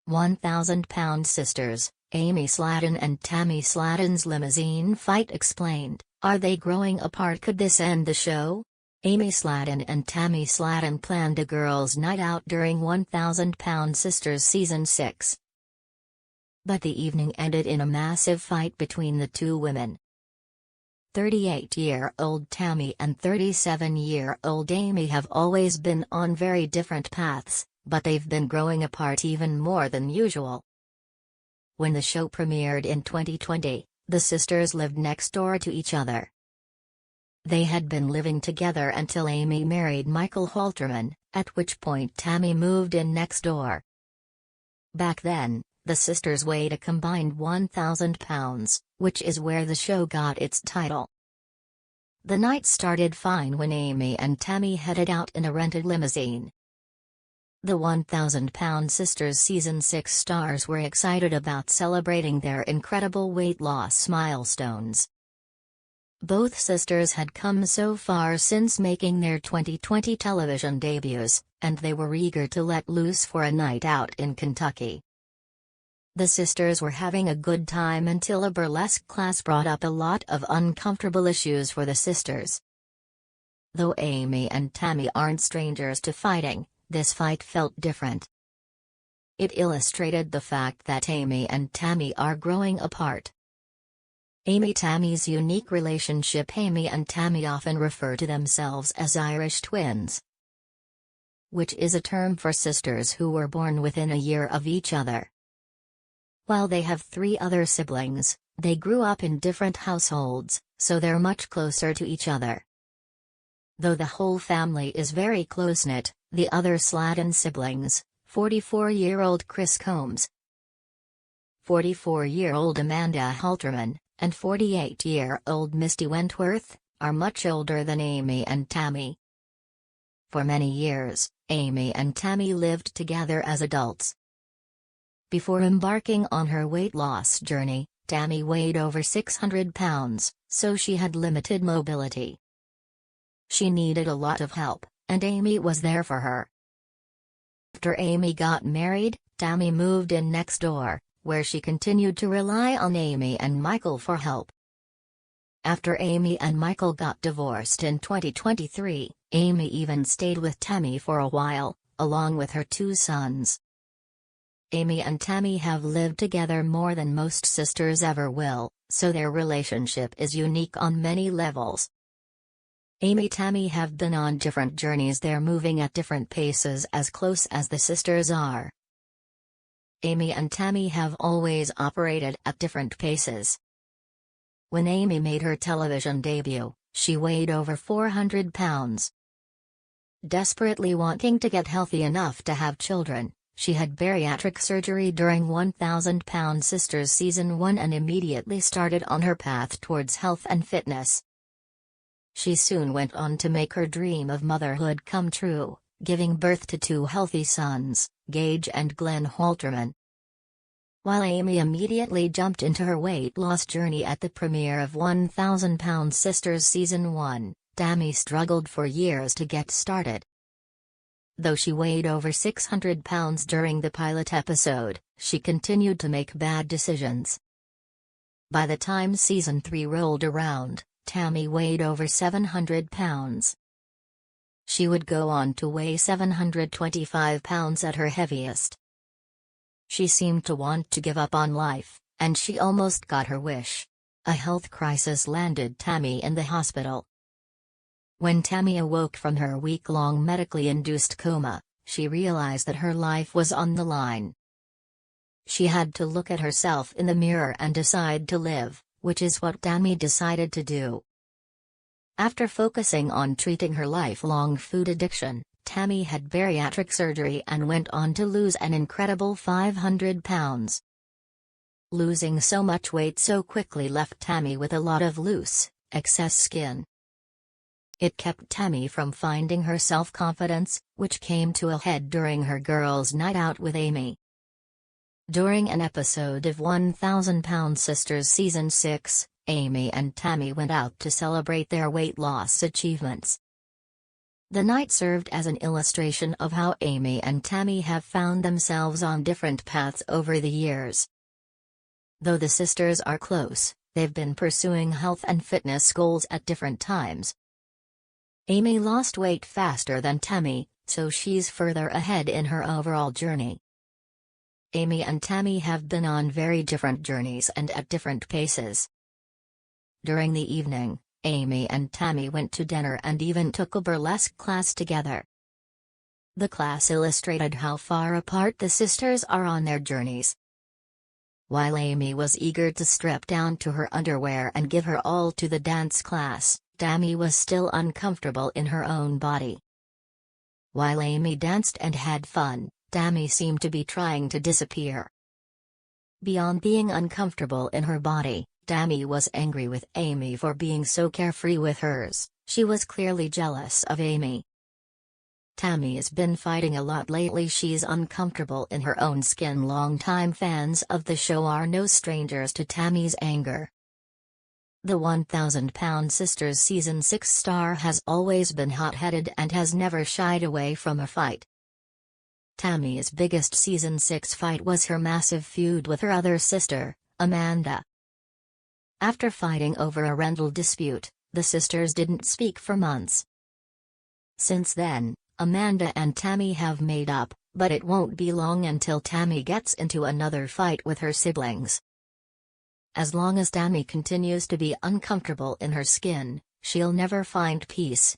1,000-pound sisters, Amy Sladden and Tammy Sladden's limousine fight explained. Are they growing apart? Could this end the show? Amy Sladden and Tammy Sladden planned a girls' night out during 1,000-pound sisters season 6. But the evening ended in a massive fight between the two women. 38-year-old Tammy and 37-year-old Amy have always been on very different paths, but they've been growing apart even more than usual. When the show premiered in 2020, the sisters lived next door to each other. They had been living together until Amy married Michael Halterman, at which point Tammy moved in next door. Back then, the sisters weighed a combined 1,000 pounds, which is where the show got its title. The night started fine when Amy and Tammy headed out in a rented limousine. The 1,000-pound sisters season 6 stars were excited about celebrating their incredible weight loss milestones. Both sisters had come so far since making their 2020 television debuts, and they were eager to let loose for a night out in Kentucky. The sisters were having a good time until a burlesque class brought up a lot of uncomfortable issues for the sisters. Though Amy and Tammy aren't strangers to fighting, this fight felt different. It illustrated the fact that Amy and Tammy are growing apart. Amy-Tammy's unique relationship. Amy and Tammy often refer to themselves as Irish twins, which is a term for sisters who were born within a year of each other. While they have 3 other siblings, they grew up in different households, so they're much closer to each other. Though the whole family is very close-knit, the other Sladden siblings, 44-year-old Chris Combs, 44-year-old Amanda Halterman, and 48-year-old Misty Wentworth, are much older than Amy and Tammy. For many years, Amy and Tammy lived together as adults. Before embarking on her weight loss journey, Tammy weighed over 600 pounds, so she had limited mobility. She needed a lot of help, and Amy was there for her. After Amy got married, Tammy moved in next door, where she continued to rely on Amy and Michael for help. After Amy and Michael got divorced in 2023, Amy even stayed with Tammy for a while, along with her 2 sons. Amy and Tammy have lived together more than most sisters ever will, so their relationship is unique on many levels. Amy-Tammy have been on different journeys. They're moving at different paces as close as the sisters are. Amy and Tammy have always operated at different paces. When Amy made her television debut, she weighed over 400 pounds. Desperately wanting to get healthy enough to have children, she had bariatric surgery during 1,000-pound sisters season 1 and immediately started on her path towards health and fitness. She soon went on to make her dream of motherhood come true, giving birth to 2 healthy sons, Gage and Glenn Halterman. While Amy immediately jumped into her weight loss journey at the premiere of 1,000-pound sisters season 1, Tammy struggled for years to get started. Though she weighed over 600 pounds during the pilot episode, she continued to make bad decisions. By the time season 3 rolled around, Tammy weighed over 700 pounds. She would go on to weigh 725 pounds at her heaviest. She seemed to want to give up on life, and she almost got her wish. A health crisis landed Tammy in the hospital. When Tammy awoke from her week-long medically induced coma, she realized that her life was on the line. She had to look at herself in the mirror and decide to live, which is what Tammy decided to do. After focusing on treating her lifelong food addiction, Tammy had bariatric surgery and went on to lose an incredible 500 pounds. Losing so much weight so quickly left Tammy with a lot of loose, excess skin. It kept Tammy from finding her self-confidence, which came to a head during her girls' night out with Amy. During an episode of 1,000-Pound Sisters Season 6, Amy and Tammy went out to celebrate their weight loss achievements. The night served as an illustration of how Amy and Tammy have found themselves on different paths over the years. Though the sisters are close, they've been pursuing health and fitness goals at different times. Amy lost weight faster than Tammy, so she's further ahead in her overall journey. Amy and Tammy have been on very different journeys and at different paces. During the evening, Amy and Tammy went to dinner and even took a burlesque class together. The class illustrated how far apart the sisters are on their journeys. While Amy was eager to strip down to her underwear and give her all to the dance class, Tammy was still uncomfortable in her own body. While Amy danced and had fun, Tammy seemed to be trying to disappear. Beyond being uncomfortable in her body, Tammy was angry with Amy for being so carefree with hers. She was clearly jealous of Amy. Tammy's been fighting a lot lately. She's uncomfortable in her own skin. Longtime fans of the show are no strangers to Tammy's anger. The 1,000-pound Sisters Season 6 star has always been hot-headed and has never shied away from a fight. Tammy's biggest Season 6 fight was her massive feud with her other sister, Amanda. After fighting over a rental dispute, the sisters didn't speak for months. Since then, Amanda and Tammy have made up, but it won't be long until Tammy gets into another fight with her siblings. As long as Tammy continues to be uncomfortable in her skin, she'll never find peace.